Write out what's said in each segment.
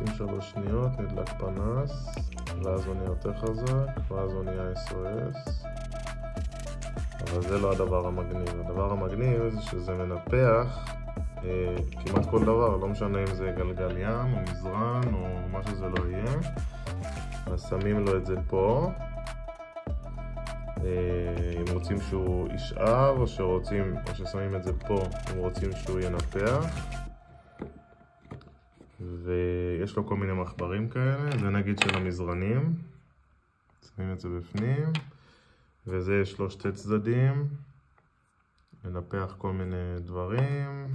מחכים 3 שניות, נדלק פנס, ואז הוא נהיה יותר חזק, ואז הוא נהיה SOS. אבל זה לא הדבר המגניב. הדבר המגניב זה שזה מנפח כמעט כל דבר, לא משנה אם זה גלגל ים או מזרן או מה שזה לא יהיה. אז שמים לו את זה פה. אם רוצים שהוא ישאר או ששמים את זה פה אם רוצים שהוא ינפח. ויש לו כל מיני מחברים כאלה, זה נגיד של המזרנים. שמים את זה בפנים. וזה יש לו 2 צדדים. מנפח כל מיני דברים.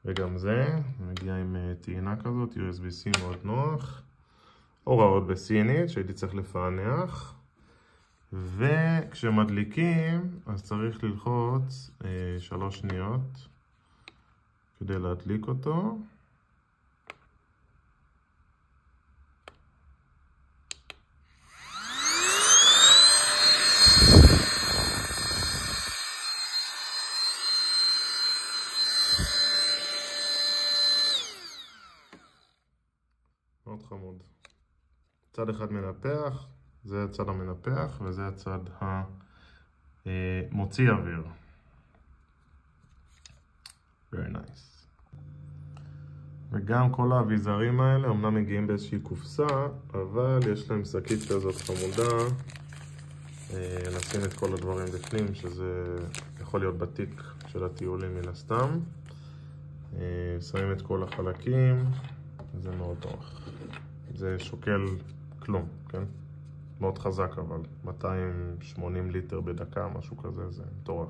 וגם זה מגיע עם טעינה כזאת, USB-C מאוד נוח. הוראות בסינית שהייתי צריך לפענח. וכשמדליקים אז צריך ללחוץ 3 שניות כדי להדליק אותו. מאוד חמוד. צד אחד מנפח, זה הצד המנפח וזה הצד המוציא אוויר. Very nice. וגם כל האביזרים האלה אמנם מגיעים באיזושהי קופסה, אבל יש להם שקית כזאת חמודה. נשים את כל הדברים בפנים, שזה יכול להיות בתיק של הטיולים מן הסתם. שמים את כל החלקים, זה מאוד נוח. זה שוקל כלום, כן? מאוד חזק אבל, 280 ליטר בדקה, משהו כזה, זה מטורף.